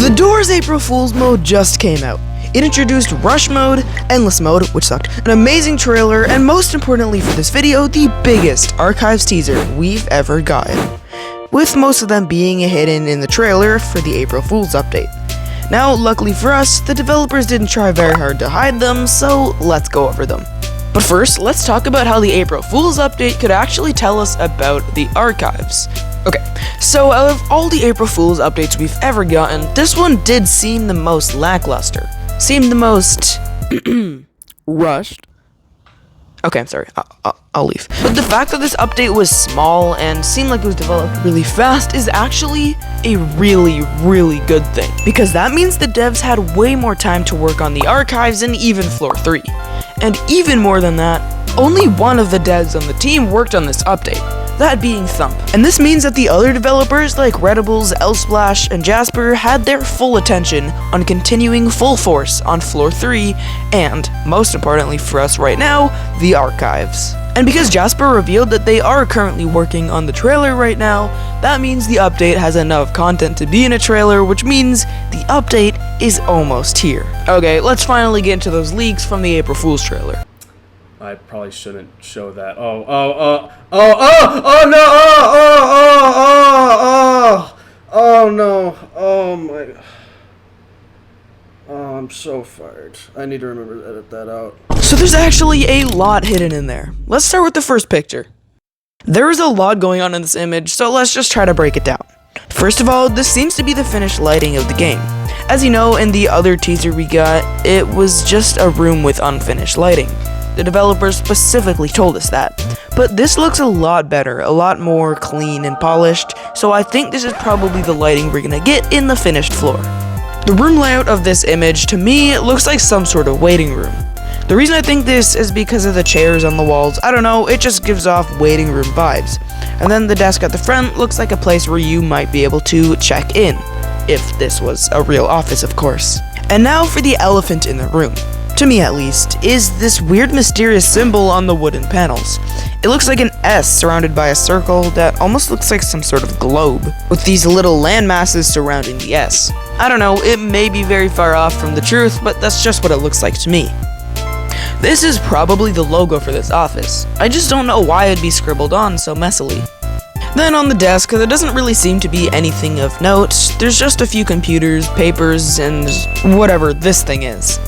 The Doors April Fool's mode just came out. It introduced Rush Mode, Endless Mode, which sucked, an amazing trailer, and most importantly for this video, the biggest Archives teaser we've ever gotten, with most of them being hidden in the trailer for the April Fool's update. Now, luckily for us, the developers didn't try very hard to hide them, so let's go over them. But first, let's talk about how the April Fool's update could actually tell us about the Archives. Okay, so out of all the April Fool's updates we've ever gotten, this one did seem the most lackluster. Seemed the most rushed. Okay, I'm sorry, I'll leave. But the fact that this update was small and seemed like it was developed really fast is actually a really good thing. Because that means the devs had way more time to work on the Archives than even Floor 3. And even more than that, only one of the devs on the team worked on this update, that being Thump. And this means that the other developers like Redibles, Elsplash, and Jasper had their full attention on continuing full force on Floor 3 and, most importantly for us right now, the Archives. And because Jasper revealed that they are currently working on the trailer right now, that means the update has enough content to be in a trailer, which means the update is almost here. Okay, let's finally get into those leaks from the April Fool's trailer. I probably shouldn't show that. Oh no. Oh my. Oh, I'm so fired. I need to remember to edit that out. So there's actually a lot hidden in there. Let's start with the first picture. There is a lot going on in this image, so let's just try to break it down. First of all, this seems to be the finished lighting of the game. As you know, in the other teaser we got, it was just a room with unfinished lighting. The developers specifically told us that. But this looks a lot better, a lot more clean and polished, so I think this is probably the lighting we're gonna get in the finished floor. The room layout of this image, to me, looks like some sort of waiting room. The reason I think this is because of the chairs on the walls. I don't know, it just gives off waiting room vibes. And then the desk at the front looks like a place where you might be able to check in. If this was a real office, of course. And now for the elephant in the room. To me at least, is this weird mysterious symbol on the wooden panels. It looks like an S surrounded by a circle that almost looks like some sort of globe, with these little land masses surrounding the S. I don't know, it may be very far off from the truth, but that's just what it looks like to me. This is probably the logo for this office. I just don't know why it'd be scribbled on so messily. Then on the desk, there doesn't really seem to be anything of note. There's just a few computers, papers, and whatever this thing is.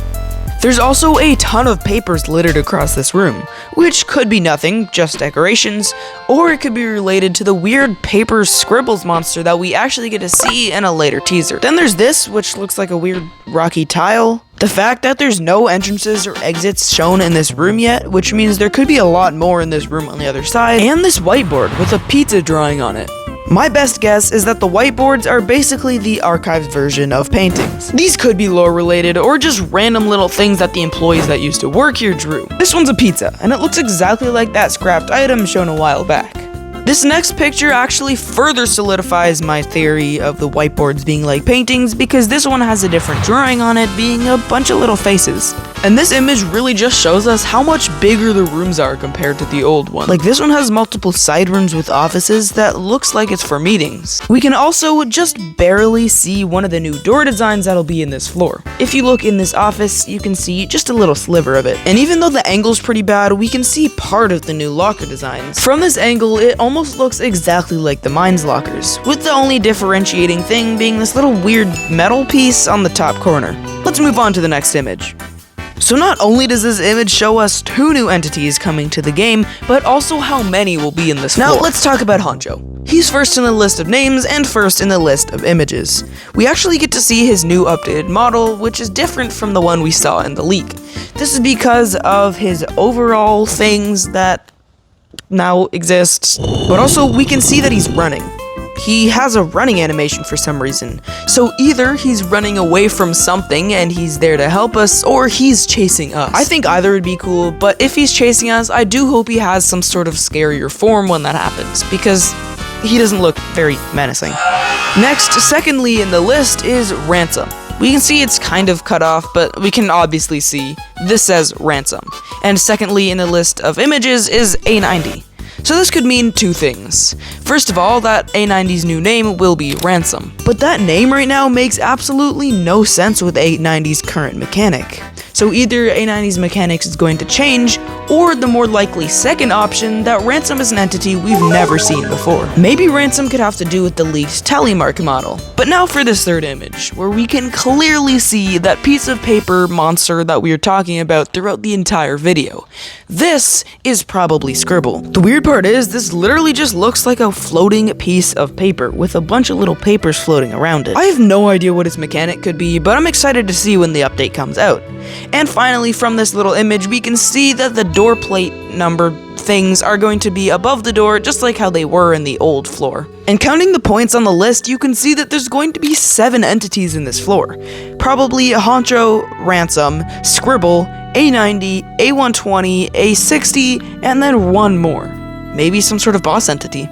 There's also a ton of papers littered across this room, which could be nothing, just decorations, or it could be related to the weird paper scribbles monster that we actually get to see in a later teaser. Then there's this, which looks like a weird rocky tile. The fact that there's no entrances or exits shown in this room yet, which means there could be a lot more in this room on the other side, and this whiteboard with a pizza drawing on it. My best guess is that the whiteboards are basically the Archives version of paintings. These could be lore related or just random little things that the employees that used to work here drew. This one's a pizza, and it looks exactly like that scrapped item shown a while back. This next picture actually further solidifies my theory of the whiteboards being like paintings because this one has a different drawing on it being a bunch of little faces. And this image really just shows us how much bigger the rooms are compared to the old one. Like this one has multiple side rooms with offices that looks like it's for meetings. We can also just barely see one of the new door designs that'll be in this floor. If you look in this office, you can see just a little sliver of it. And even though the angle's pretty bad, we can see part of the new locker designs. From this angle, it almost looks exactly like the mines lockers, with the only differentiating thing being this little weird metal piece on the top corner. Let's move on to the next image. So not only does this image show us 2 new entities coming to the game, but also how many will be in this floor. Now let's talk about Honjo. He's first in the list of names and first in the list of images. We actually get to see his new updated model, which is different from the one we saw in the leak. This is because of his overall things that now exists, but also we can see that he's running. He has a running animation for some reason, so either he's running away from something and he's there to help us, or he's chasing us. I think either would be cool, but if he's chasing us, I do hope he has some sort of scarier form when that happens, because he doesn't look very menacing. Next, secondly in the list is Ransom. We can see it's kind of cut off, but we can obviously see this says Ransom. And secondly in the list of images is A90. So this could mean two things. First of all, that A90's new name will be Ransom. But that name right now makes absolutely no sense with A90's current mechanic. So either A90's mechanics is going to change, or the more likely second option, that Ransom is an entity we've never seen before. Maybe Ransom could have to do with the leaked telemark model. But now for this third image, where we can clearly see that piece of paper monster that we are talking about throughout the entire video. This is probably Scribble. The weird part is, this literally just looks like a floating piece of paper with a bunch of little papers floating around it. I have no idea what its mechanic could be, but I'm excited to see when the update comes out. And finally, from this little image, we can see that the door plate number things are going to be above the door, just like how they were in the old floor. And counting the points on the list, you can see that there's going to be 7 entities in this floor. Probably Honcho, Ransom, Scribble, A90, A120, A60, and then one more. Maybe some sort of boss entity.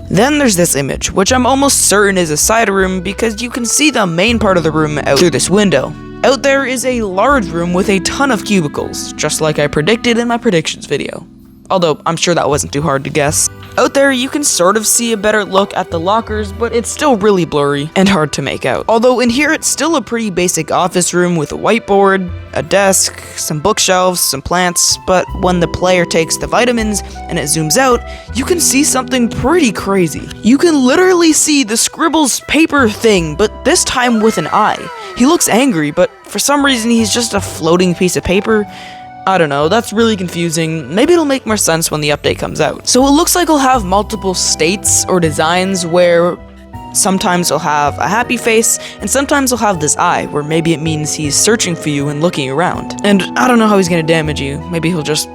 Then there's this image, which I'm almost certain is a side room because you can see the main part of the room out through this window. Out there is a large room with a ton of cubicles, just like I predicted in my predictions video. Although, I'm sure that wasn't too hard to guess. Out there, you can sort of see a better look at the lockers, but it's still really blurry and hard to make out. Although in here, it's still a pretty basic office room with a whiteboard, a desk, some bookshelves, some plants, but when the player takes the vitamins and it zooms out, you can see something pretty crazy. You can literally see the Scribble's paper thing, but this time with an eye. He looks angry, but for some reason he's just a floating piece of paper. I don't know, that's really confusing. Maybe it'll make more sense when the update comes out. So it looks like it'll have multiple states or designs where sometimes it'll have a happy face, and sometimes it'll have this eye, where maybe it means he's searching for you and looking around. And I don't know how he's gonna damage you. Maybe he'll just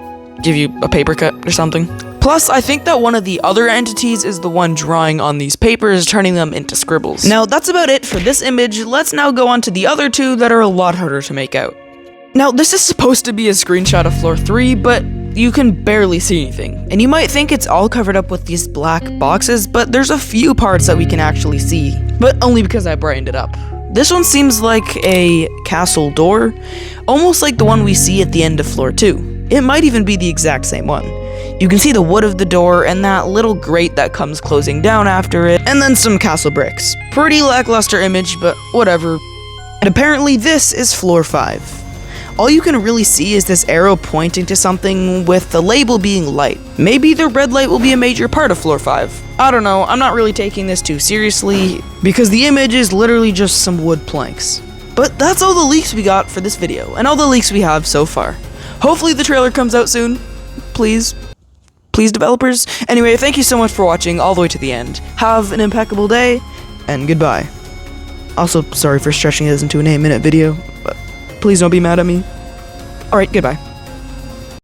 give you a paper cut or something. Plus, I think that one of the other entities is the one drawing on these papers, turning them into scribbles. Now, that's about it for this image. Let's now go on to the other two that are a lot harder to make out. Now, this is supposed to be a screenshot of floor 3, but you can barely see anything. And you might think it's all covered up with these black boxes, but there's a few parts that we can actually see. But only because I brightened it up. This one seems like a castle door, almost like the one we see at the end of floor 2. It might even be the exact same one. You can see the wood of the door and that little grate that comes closing down after it, and then some castle bricks. Pretty lackluster image, but whatever. And apparently this is floor 5. All you can really see is this arrow pointing to something with the label being light. Maybe the red light will be a major part of floor 5. I don't know, I'm not really taking this too seriously, because the image is literally just some wood planks. But that's all the leaks we got for this video, and all the leaks we have so far. Hopefully the trailer comes out soon. Please. Please, developers. Anyway, thank you so much for watching all the way to the end. Have an impeccable day, and goodbye. Also, sorry for stretching this into an 8-minute video, but please don't be mad at me. Alright, goodbye.